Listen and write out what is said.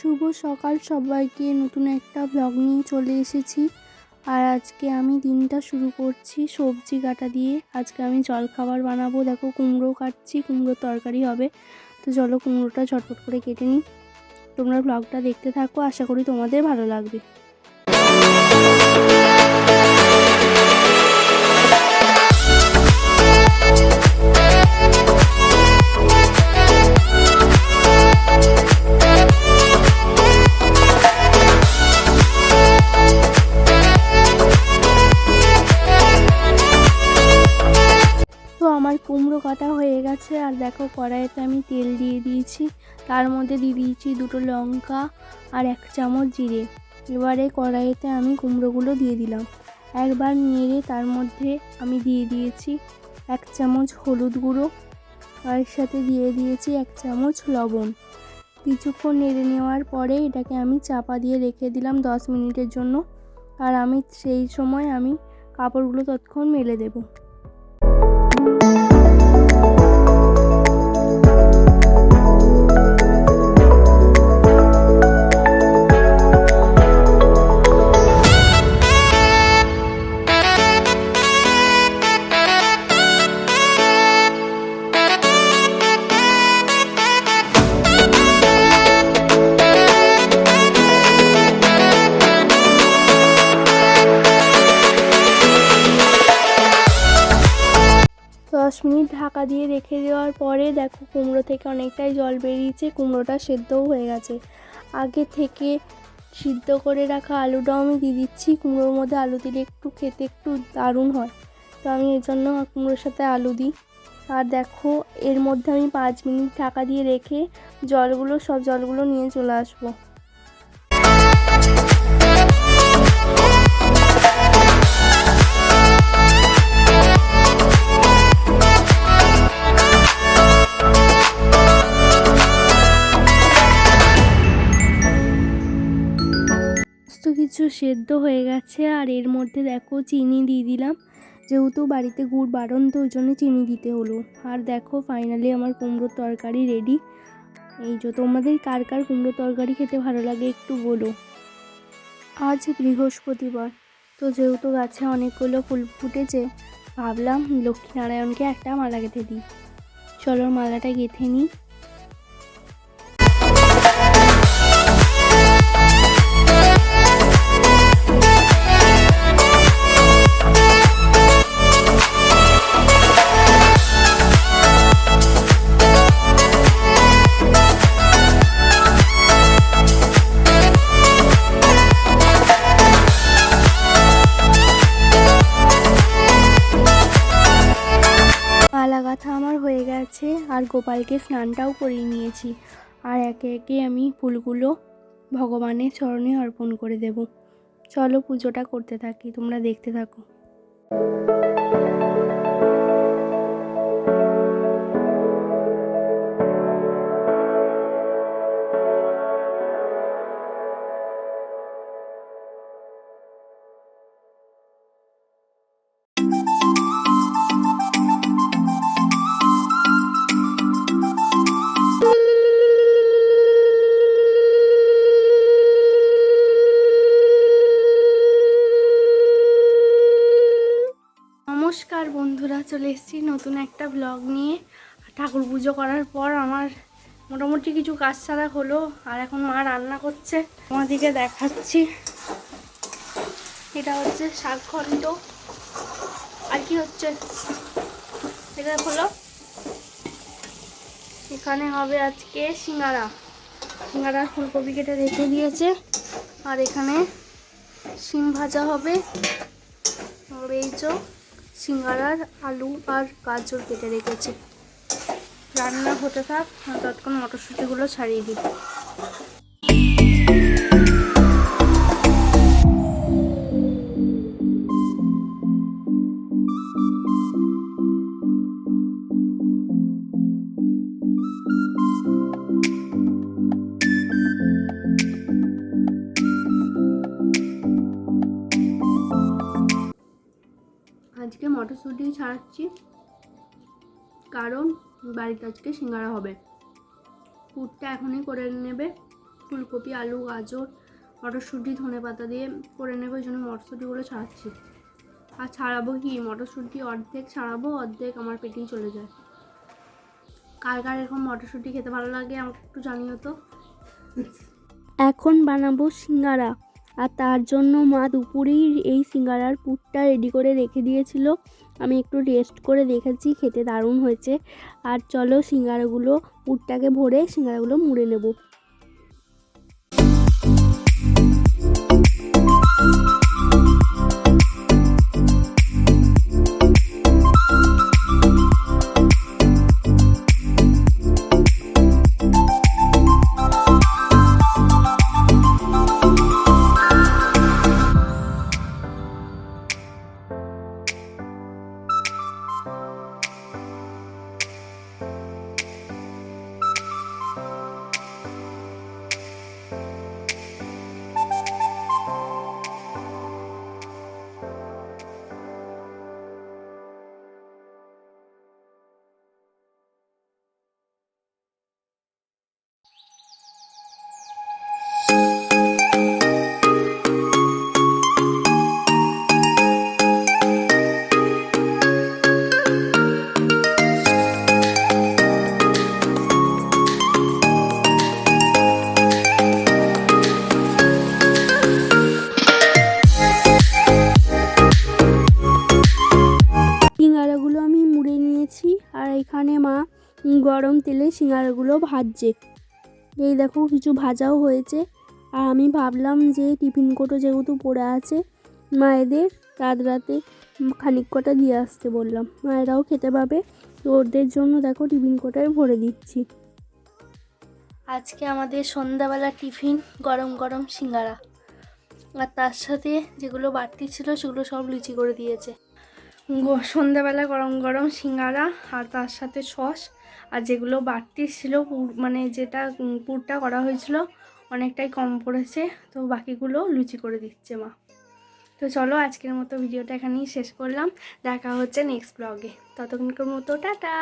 শুভ সকাল সবাইকে, নতুন একটা ব্লগ নিয়ে চলে এসেছি। আর আজকে আমি দিনটা শুরু করছি সবজি কাটা দিয়ে। আজকে আমি জলখাবার বানাবো। দেখো কুমড়ো কাটছি, কুমড়োর তরকারি হবে। তো চলো কুমড়োটা ঝটপট করে কেটে নিই। তোমরা ব্লগটা দেখতে থাকো, আশা করি তোমাদের ভালো লাগবে। আমার কুমড়ো কাটা হয়ে গেছে। আর দেখো কড়াইতে আমি তেল দিয়ে দিয়েছি, তার মধ্যে দিয়ে দিয়েছি 2টো লঙ্কা আর 1 চামচ জিরে। এবারে কড়াইতে আমি কুমড়োগুলো দিয়ে দিলাম, একবার নেড়ে তার মধ্যে আমি দিয়ে দিয়েছি 1 চামচ হলুদ গুঁড়ো, আর এর সাথে দিয়ে দিয়েছি 1 চামচ লবণ। কিছুক্ষণ নেড়ে নেওয়ার পরে এটাকে আমি চাপা দিয়ে রেখে দিলাম 10 মিনিটের জন্য। আর আমি সেই সময় আমি কাপড়গুলো ততক্ষণ মেলে দেবো। মিনিট ঢাকা দিয়ে রেখে দেওয়ার পরে দেখো কুমড়ো থেকে অনেকটাই জল বেরিয়েছে, কুমড়োটা সেদ্ধও হয়ে গেছে। আগে থেকে সিদ্ধ করে রাখা আলুটাও আমি দিয়ে দিচ্ছি। কুমড়োর মধ্যে আলু দিলে একটু খেতে একটু দারুণ হয়, তো আমি এর জন্য কুমড়োর সাথে আলু দিই। আর দেখো এর মধ্যে আমি 5 মিনিট ঢাকা দিয়ে রেখে সব জলগুলো নিয়ে চলে আসবো। কিছু সেদ্ধ হয়ে গেছে। আর এর মধ্যে দেখো চিনি দিয়ে দিলাম, যেহেতু বাড়িতে গুড় বারণ, তো ওই জন্য চিনি দিতে হলো। আর দেখো ফাইনালি আমার কুমড়োর তরকারি রেডি। এই যে তোমাদের কার কার কুমড়োর তরকারি খেতে ভালো লাগে একটু বলো। আজ বৃহস্পতিবার, তো যেহেতু গাছে অনেকগুলো ফুল ফুটেছে, ভাবলাম লক্ষ্মীনারায়ণকে একটা মালা গেঁথে দিই। চলো মালাটা গেঁথে নিই। মালা গাঁথা আমার হয়ে গেছে, আর গোপালকে স্নানটাও করিয়ে নিয়েছি। আর একে একে আমি ফুলগুলো ভগবানের চরণে অর্পণ করে দেব। চলো পুজোটা করতে থাকি, তোমরা দেখতে থাকো। নমস্কার বন্ধুরা, চলে এসেছি নতুন একটা ব্লগ নিয়ে। ঠাকুর পুজো করার পর আমার মোটামুটি কিছু কাজ ছাড়া হলো। আর এখন মা রান্না করছে, আমাদেরকে দেখাচ্ছি। এটা হচ্ছে শাকঘণ্ট। আর কি হচ্ছে এটা হলো, এখানে হবে আজকে সিঙ্গারার ফুলকপি কেটে রেখে দিয়েছে। আর এখানে শিম ভাজা হবে। আর এই যে সিঙ্গারার আলু আর গাজর কেটে রেখেছি। রান্না হতে থাক, ততক্ষণ মটরশুঁটিগুলো ছাড়িয়ে দিই। আজকে মটরশুঁটি ছাড়াচ্ছি, কারণ বাড়িতে আজকে সিঙ্গারা হবে। পুরটা এখনই করে নেবে, ফুলকপি, আলু, গাজর, মটরশুঁটি, ধনেপাতা দিয়ে করে নেবো, ওই জন্য মটরশুঁটিগুলো ছাড়াচ্ছি। আর ছাড়াবো কি, মটরশুঁটি অর্ধেক ছাড়াবো, অর্ধেক আমার পেটেই চলে যায়। কার কার এরকম মটরশুঁটি খেতে ভালো লাগে আমাকে একটু জানিও তো। এখন বানাবো সিঙ্গারা, আর তার জন্য মা দুপুরেই এই সিঙ্গারার পুরটা রেডি করে রেখে দিয়েছিল। আমি একটু টেস্ট করে দেখেছি, খেতে দারুণ হয়েছে। আর চলো সিঙ্গারাগুলো, পুরটাকে ভরে সিঙ্গারাগুলো মুড়ে নেব। সিঙ্গারাগুলো আমি মুড়ে নিয়েছি, আর এখানে মা গরম তেলে সিঙ্গারাগুলো ভাজছে। এই দেখো কিছু ভাজাও হয়েছে। আর আমি ভাবলাম যে টিফিন কোটো যেহেতু পড়ে আছে মায়েদের, রাতে খানিক কটা দিয়ে আসতে বললাম, মায়েরাও খেতে পাবে, তো ওদের জন্য দেখো টিফিন কোটায় ভরে দিচ্ছি। আজকে আমাদের সন্ধ্যাবেলা টিফিন গরম গরম সিঙ্গারা, আর তার সাথে যেগুলো বাড়তি ছিল সেগুলো সব লুচি করে দিয়েছে। সন্ধ্যাবেলা গরম গরম সিঙ্গারা আর তার সাথে সস, আর যেগুলো বাড়তি ছিল মানে যেটা পুরটা করা হয়েছিল অনেকটাই কম পড়েছে, তো বাকিগুলো লুচি করে দিচ্ছে মা। তো চলো আজকের মতো ভিডিওটা এখানেই শেষ করলাম, দেখা হচ্ছে নেক্সট ব্লগে, ততক্ষণকার মতো টাটা।